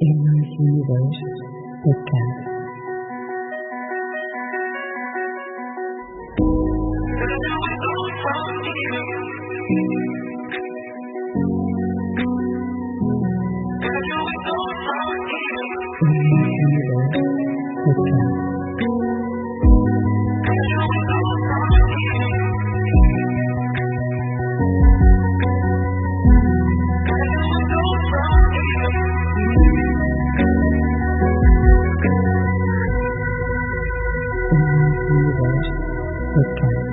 Emma's Universe podcast. Emma's Universe podcast. Emma's Universe podcast.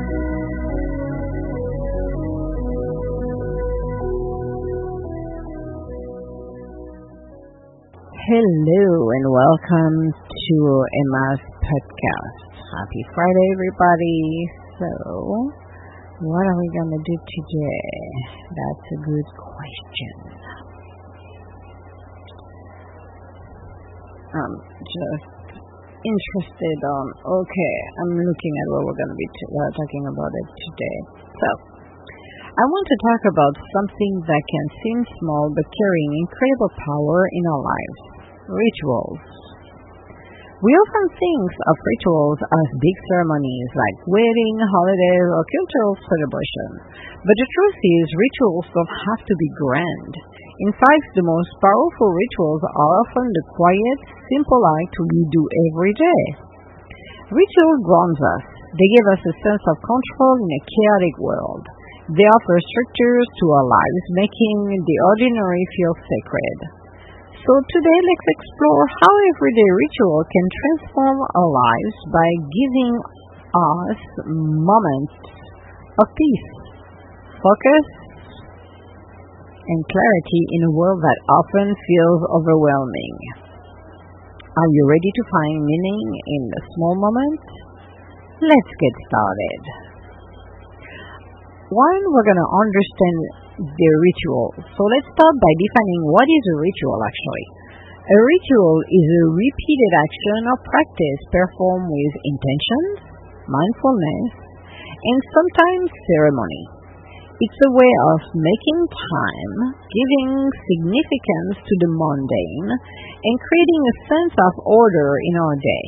Hello and welcome to Emma's podcast. Happy Friday, everybody. So, what are we going to do today? That's a good question. I'm just interested on, I'm looking at what we're going to be talking about it today. So, I want to talk about something that can seem small but carrying incredible power in our lives. Rituals. We often think of rituals as big ceremonies like wedding, holidays, or cultural celebrations. But the truth is, rituals don't have to be grand. In fact, the most powerful rituals are often the quiet, simple acts we do every day. Rituals ground us. They give us a sense of control in a chaotic world. They offer structures to our lives, making the ordinary feel sacred. So today, let's explore how everyday ritual can transform our lives by giving us moments of peace, focus, and clarity in a world that often feels overwhelming. Are you ready to find meaning in the small moments? Let's get started. One, we're going to understand the ritual. So let's start by defining what is a ritual actually. A ritual is a repeated action or practice performed with intentions, mindfulness, and sometimes ceremony. It's a way of making time, giving significance to the mundane, and creating a sense of order in our day.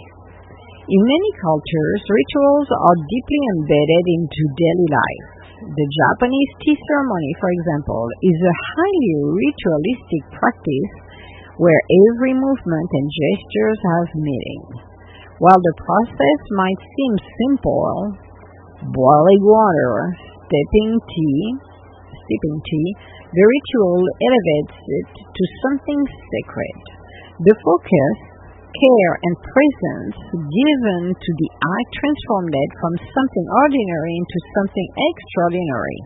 In many cultures, rituals are deeply embedded into daily life. The Japanese tea ceremony, for example, is a highly ritualistic practice where every movement and gestures have meaning. While the process might seem simple, boiling water, sipping tea, the ritual elevates it to something sacred. The focus, care, and presence given to the act transformed it from something ordinary into something extraordinary.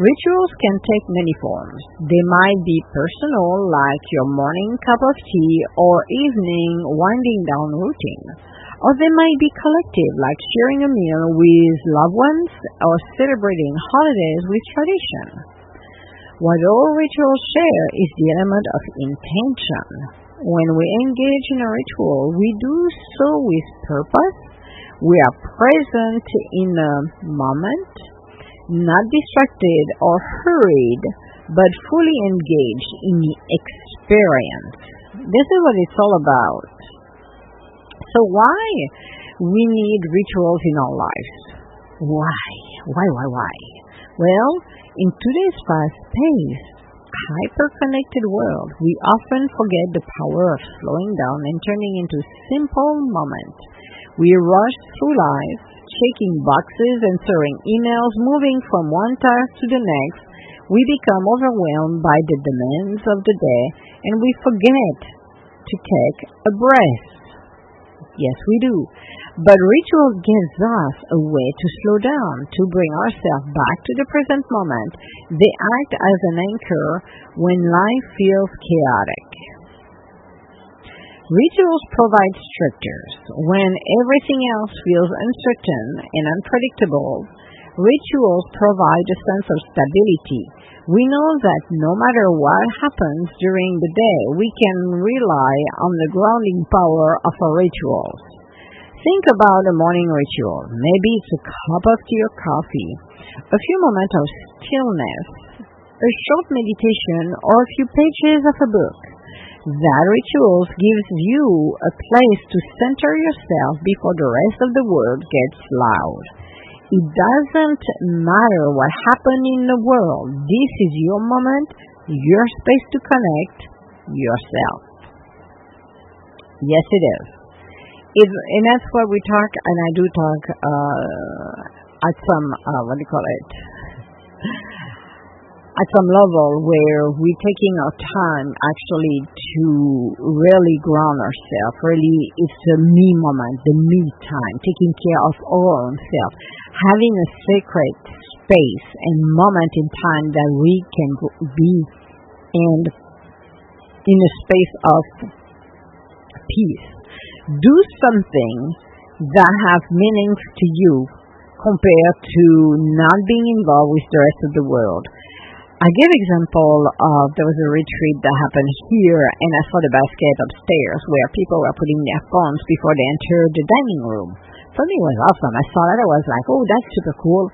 Rituals can take many forms. They might be personal, like your morning cup of tea or evening winding down routine. Or they might be collective, like sharing a meal with loved ones or celebrating holidays with tradition. What all rituals share is the element of intention. When we engage in a ritual, we do so with purpose. We are present in a moment, not distracted or hurried, but fully engaged in the experience. This is what it's all about. So why we need rituals in our lives? Why? Well, in today's fast-paced, hyper-connected world, we often forget the power of slowing down and turning into simple moments. We rush through life, checking boxes, answering emails, moving from one task to the next. We become overwhelmed by the demands of the day, and we forget to take a breath. Yes, we do. But ritual gives us a way to slow down, to bring ourselves back to the present moment. They act as an anchor when life feels chaotic. Rituals provide structures. When everything else feels uncertain and unpredictable, rituals provide a sense of stability. We know that no matter what happens during the day, we can rely on the grounding power of our rituals. Think about a morning ritual. Maybe it's a cup of tea or coffee, a few moments of stillness, a short meditation, or a few pages of a book. That rituals gives you a place to center yourself before the rest of the world gets loud. It doesn't matter what happened in the world. This is your moment, your space to connect yourself. Yes, it is. And that's what we talk, and I do talk at some, at some level where we're taking our time actually to really ground ourselves. Really, it's a me moment, the me time, taking care of our own self, having a sacred space and moment in time that we can be in a space of peace. Do something that has meanings to you compared to not being involved with the rest of the world. I give example of there was a retreat that happened here, and I saw the basket upstairs where people were putting their phones before they entered the dining room. For me, it was awesome. I saw that. I was like, oh, that's super cool.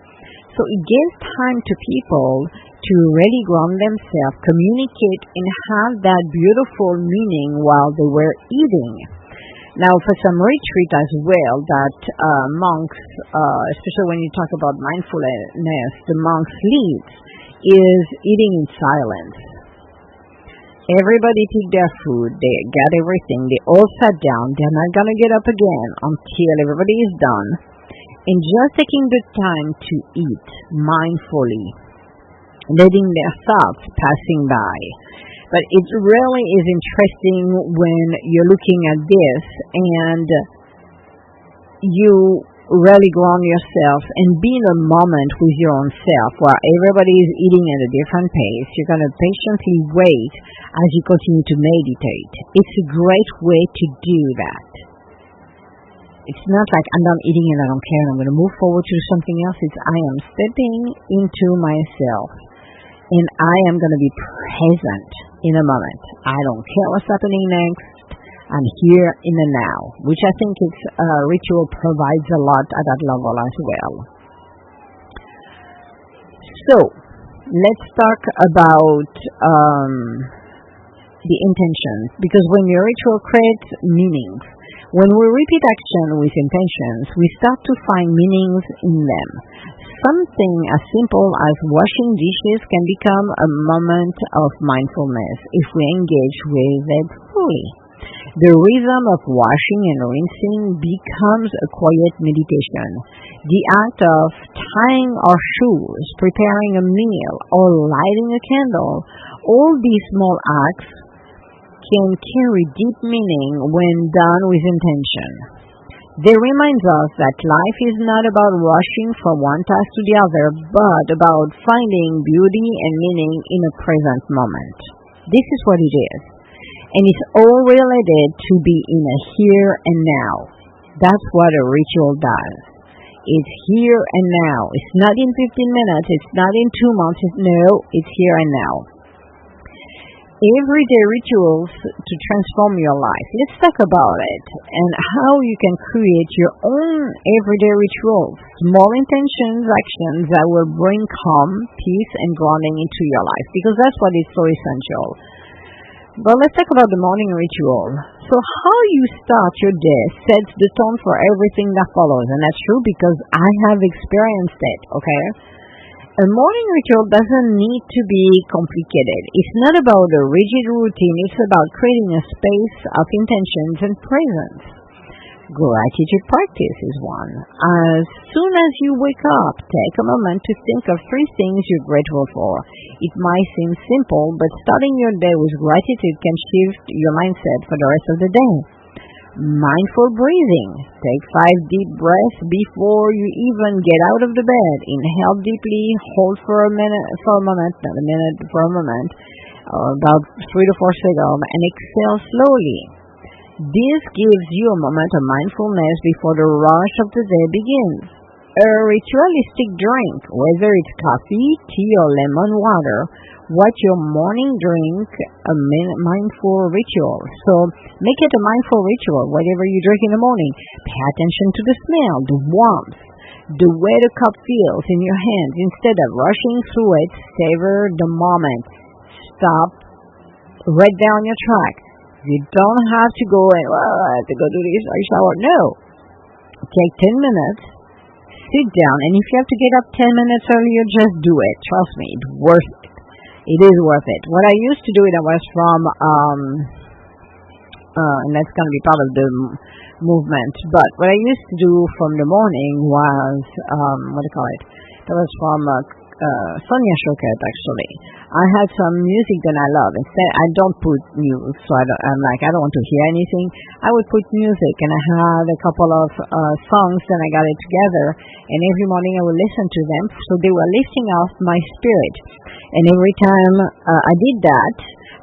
So it gives time to people to really ground themselves, communicate, and have that beautiful meaning while they were eating. Now, for some retreat as well, that monks, especially when you talk about mindfulness, the monks lead is eating in silence. Everybody took their food, they got everything, they all sat down, they're not going to get up again until everybody is done, and just taking the time to eat mindfully, letting their thoughts passing by. But it really is interesting when you're looking at this and you really ground yourself and be in a moment with your own self where everybody is eating at a different pace. You're going to patiently wait as you continue to meditate. It's a great way to do that. It's not like I'm done eating and I don't care and I'm going to move forward to something else. It's I am stepping into myself and I am going to be present in a moment. I don't care what's happening next. I'm here in the now, which I think ritual provides a lot at that level as well. So, let's talk about the intentions, because when your ritual creates meanings, when we repeat action with intentions, we start to find meanings in them. Something as simple as washing dishes can become a moment of mindfulness if we engage with it fully. The rhythm of washing and rinsing becomes a quiet meditation. The act of tying our shoes, preparing a meal, or lighting a candle, all these small acts can carry deep meaning when done with intention. They remind us that life is not about rushing from one task to the other, but about finding beauty and meaning in a present moment. This is what it is. And it's all related to be in a here and now. That's what a ritual does. It's here and now. It's not in 15 minutes. It's not in 2 months. No, it's here and now. Everyday rituals to transform your life. Let's talk about it and how you can create your own everyday rituals. Small intentions, actions that will bring calm, peace, and grounding into your life, because that's what is so essential. But let's talk about the morning ritual. So how you start your day sets the tone for everything that follows. And that's true because I have experienced it, okay? A morning ritual doesn't need to be complicated. It's not about a rigid routine. It's about creating a space of intentions and presence. Gratitude practice is one. As soon as you wake up, take a moment to think of 3 things you're grateful for. It might seem simple, but starting your day with gratitude can shift your mindset for the rest of the day. Mindful breathing. Take 5 deep breaths before you even get out of the bed. Inhale deeply, hold for a moment, about 3 to 4 seconds, and exhale slowly. This gives you a moment of mindfulness before the rush of the day begins. A ritualistic drink, whether it's coffee, tea, or lemon water, watch your morning drink a mindful ritual. So make it a mindful ritual, whatever you drink in the morning. Pay attention to the smell, the warmth, the way the cup feels in your hands. Instead of rushing through it, savor the moment. Stop right there on your track. You don't have to go and, well, I have to go do this or shower. No. Take 10 minutes, sit down, and if you have to get up 10 minutes earlier, just do it. Trust me, it's worth it. It is worth it. What I used to do, it was from, and that's going to be part of the movement, but what I used to do from the morning was, what do you call it? That was from Sonia Choquette, actually. I had some music that I love. Instead, I don't put news, so I don't want to hear anything. I would put music, and I had a couple of songs, and I got it together, and every morning I would listen to them, so they were lifting off my spirit. And every time I did that,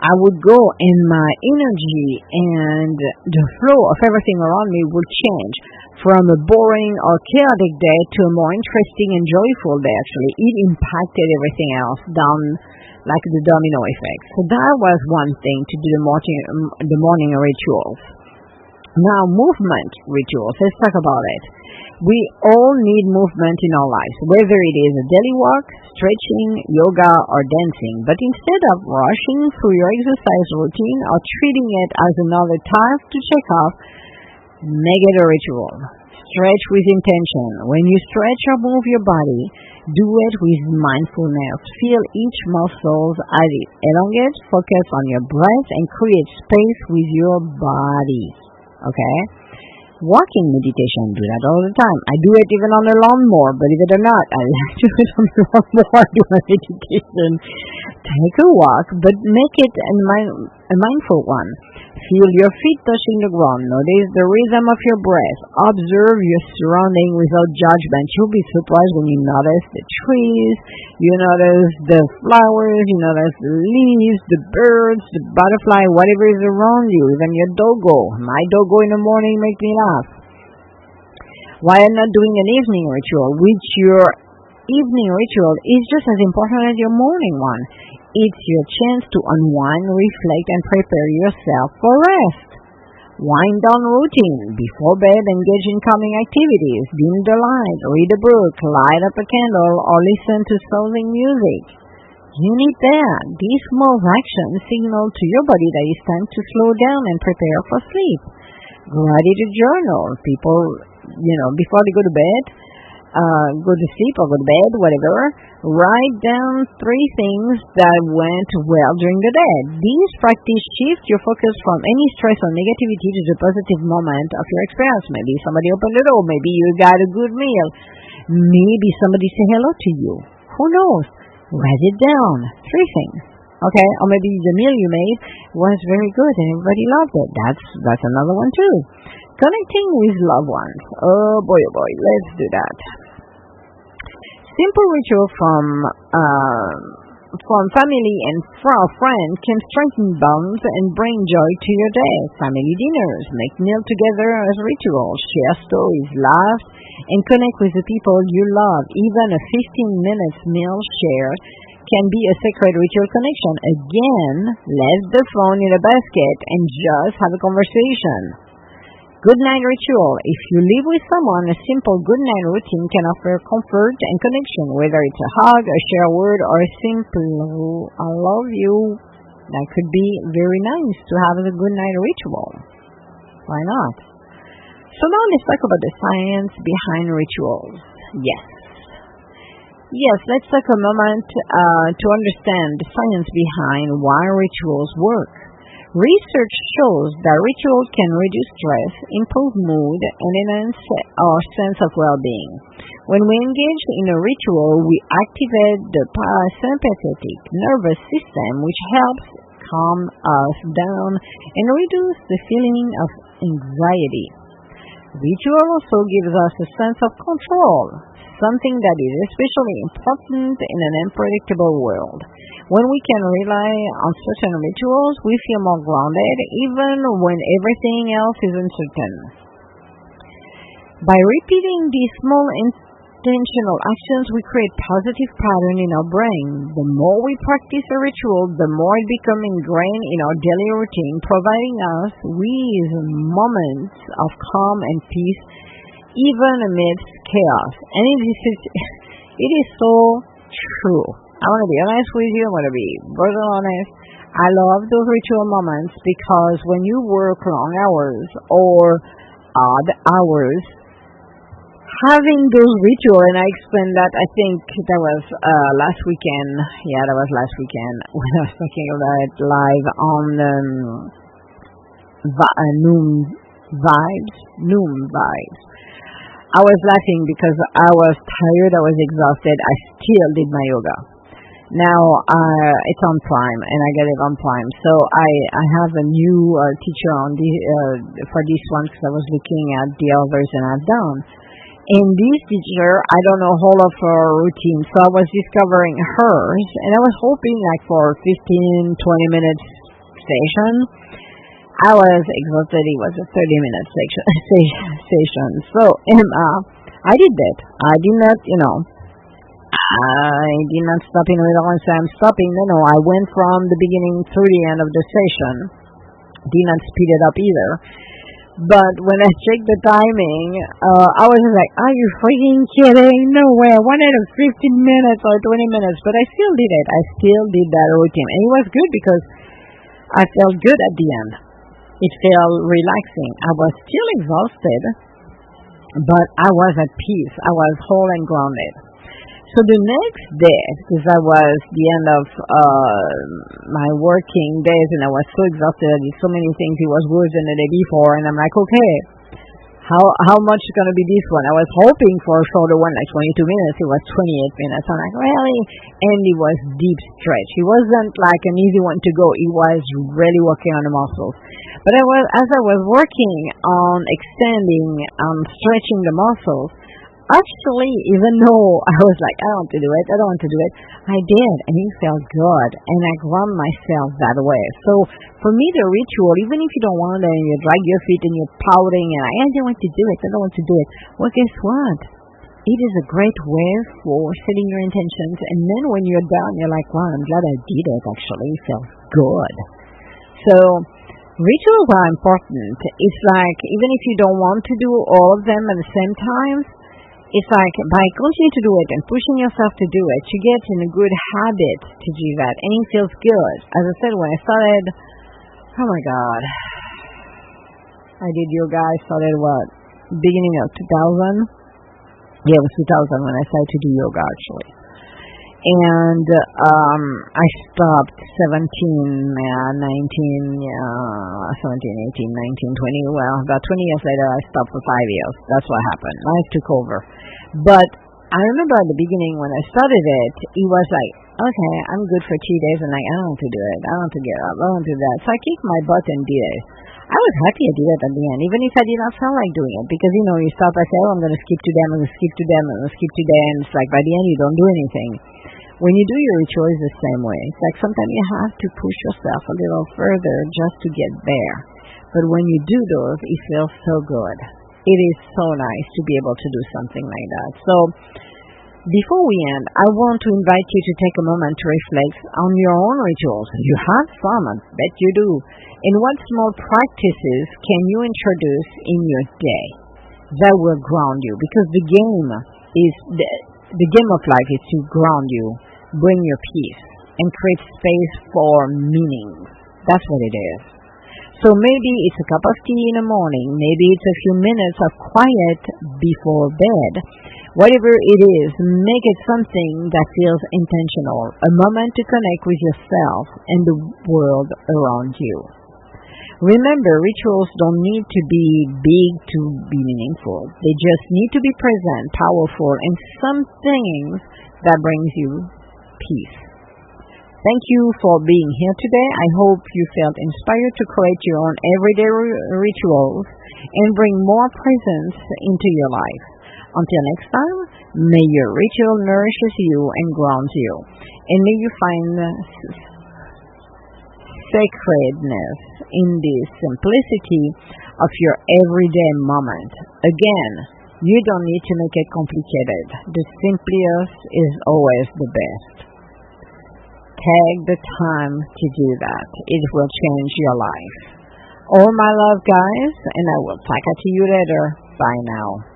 I would go and my energy and the flow of everything around me would change from a boring or chaotic day to a more interesting and joyful day, actually. It impacted everything else down like the domino effect. So that was one thing to do the morning rituals. Now, movement rituals. Let's talk about it. We all need movement in our lives, whether it is a daily walk, stretching, yoga, or dancing. But instead of rushing through your exercise routine or treating it as another task to check off, make it a ritual. Stretch with intention. When you stretch or move your body, do it with mindfulness. Feel each muscle as it elongates. Focus on your breath and create space with your body. Okay? Walking meditation, do that all the time. I do it even on the lawnmower, believe it or not. I like to do it on the lawnmower, do my meditation. Take a walk, but make it a mindful one. Feel your feet touching the ground. Notice the rhythm of your breath. Observe your surrounding without judgment. You'll be surprised when you notice the trees, you notice the flowers, you notice the leaves, the birds, the butterfly, whatever is around you, even your doggo. My doggo in the morning makes me laugh. Why not doing an evening ritual, which your evening ritual is just as important as your morning one. It's your chance to unwind, reflect, and prepare yourself for rest. Wind down routine. Before bed, engage in calming activities. Dim the light, read a book, light up a candle, or listen to soothing music. You need that. These small actions signal to your body that it's time to slow down and prepare for sleep. Gratitude journal. People, before they go to bed, go to sleep or go to bed, whatever, write down 3 things that went well during the day. These practice shift your focus from any stress or negativity to the positive moment of your experience. Maybe somebody opened the door. Maybe you got a good meal. Maybe somebody said hello to you. Who knows? Write it down. 3 things. Okay? Or maybe the meal you made was very good and everybody loved it. That's another one too. Connecting with loved ones. Oh boy, let's do that. Simple ritual from family and friends can strengthen bonds and bring joy to your day. Family dinners, make meal together as rituals, share stories, laugh, and connect with the people you love. Even a 15-minute meal shared can be a sacred ritual connection. Again, leave the phone in a basket and just have a conversation. Good night ritual. If you live with someone, a simple good night routine can offer comfort and connection, whether it's a hug, a share word, or a simple I love you. That could be very nice to have as a good night ritual. Why not? So now let's talk about the science behind rituals. Yes, let's take a moment to understand the science behind why rituals work. Research shows that rituals can reduce stress, improve mood, and enhance our sense of well-being. When we engage in a ritual, we activate the parasympathetic nervous system, which helps calm us down and reduce the feeling of anxiety. Ritual also gives us a sense of control, something that is especially important in an unpredictable world. When we can rely on certain rituals, we feel more grounded, even when everything else is uncertain. By repeating these small intentional actions, we create positive patterns in our brain. The more we practice a ritual, the more it becomes ingrained in our daily routine, providing us with moments of calm and peace, even amidst chaos. And it is so true. I want to be honest with you. I want to be brutally honest. I love those ritual moments because when you work long hours or odd hours, having those ritual, and I explained that, I think that was last weekend. Yeah, that was last weekend when I was talking about it live on Noom Vibes. I was laughing because I was tired, I was exhausted. I still did my yoga. Now it's on Prime, and I get it on Prime. So I have a new teacher on for this one because I was looking at the others and I've done. And this teacher, I don't know all of her routine, so I was discovering hers, and I was hoping like for 15, 20 minutes session. I was exhausted. It was a 30-minute session. So I did that. I did not, I did not stop in the middle and say I'm stopping. No, I went from the beginning through the end of the session. Did not speed it up either. But when I checked the timing, I was like, are you freaking kidding? No way. I wanted a 15 minutes or 20 minutes, but I still did it. I still did that routine. And it was good because I felt good at the end. It felt relaxing. I was still exhausted, but I was at peace. I was whole and grounded. So the next day, because I was the end of my working days and I was so exhausted, I did so many things, it was worse than the day before, and I'm like, okay, how much is going to be this one? I was hoping for a shorter one, like 22 minutes. It was 28 minutes. I'm like, really? And it was deep stretch. It wasn't like an easy one to go. It was really working on the muscles. But as I was working on extending, stretching the muscles, actually, even though I was like, I don't want to do it, I did, and it felt good, and I ground myself that way. So for me, the ritual, even if you don't want it, and you drag your feet and you're pouting, and I don't want to do it, well, guess what? It is a great way for setting your intentions, and then when you're done, you're like, wow, I'm glad I did it, actually. It felt good. So rituals are important. It's like, even if you don't want to do all of them at the same time, it's like by continuing to do it and pushing yourself to do it, you get in a good habit to do that, and it feels good. As I said, when I started, oh my God, I did yoga. I started beginning of 2000? Yeah, it was 2000 when I started to do yoga, actually. And I stopped 17, 18, 19, 20. Well, about 20 years later, I stopped for 5 years. That's what happened. Life took over. But I remember at the beginning when I started it, it was like, okay, I'm good for 2 days, and like, I don't want to do it. I don't want to get up. I don't want to do that. So I kicked my butt and did it. I was happy I did it at the end, even if I did not feel like doing it, because, you start by saying, oh, I'm going to skip today, I'm going to skip today, I'm going to skip today, and it's like by the end you don't do anything. When you do your ritual, it's the same way. It's like sometimes you have to push yourself a little further just to get there. But when you do those, it feels so good. It is so nice to be able to do something like that. So before we end, I want to invite you to take a moment to reflect on your own rituals. You have some, I bet you do. And what small practices can you introduce in your day that will ground you? Because the game of life is to ground you, bring your peace, and create space for meaning. That's what it is. So maybe it's a cup of tea in the morning. Maybe it's a few minutes of quiet before bed. Whatever it is, make it something that feels intentional, a moment to connect with yourself and the world around you. Remember, rituals don't need to be big to be meaningful. They just need to be present, powerful, and something that brings you peace. Thank you for being here today. I hope you felt inspired to create your own everyday rituals and bring more presence into your life. Until next time, may your ritual nourishes you and grounds you. And may you find sacredness in the simplicity of your everyday moment. Again, you don't need to make it complicated. The simplest is always the best. Take the time to do that. It will change your life. All my love, guys, and I will talk to you later. Bye now.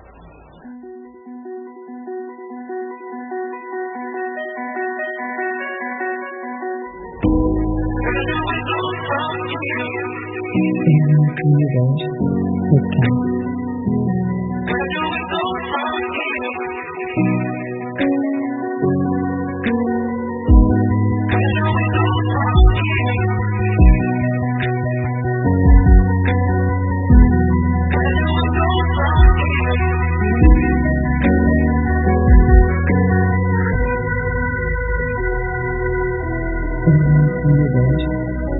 Universe Podcast. Universe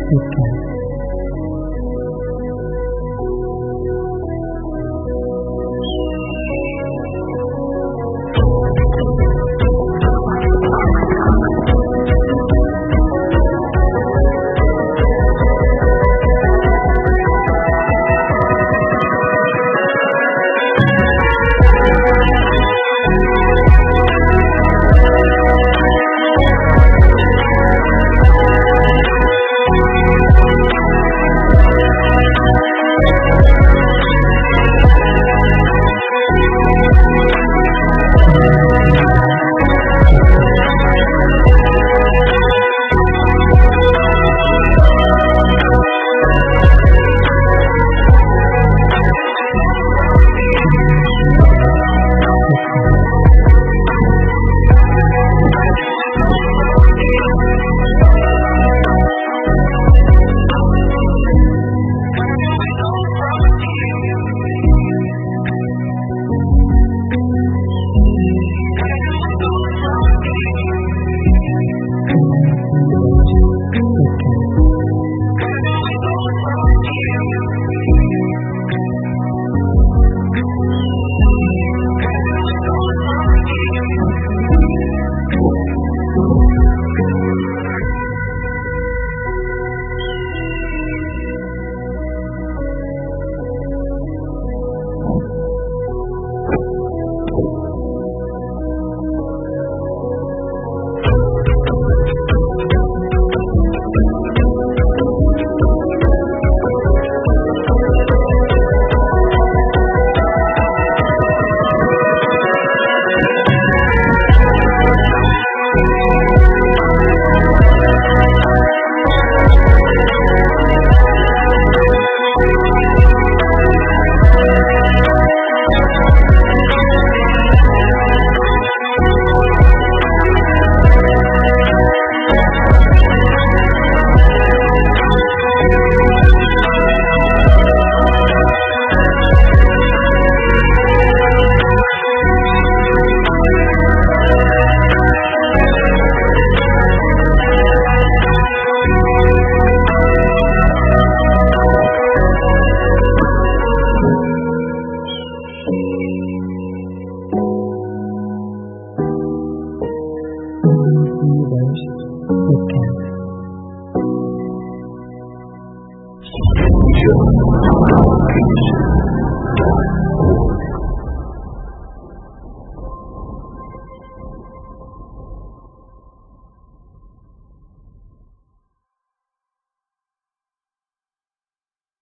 Podcast. Universe Podcast.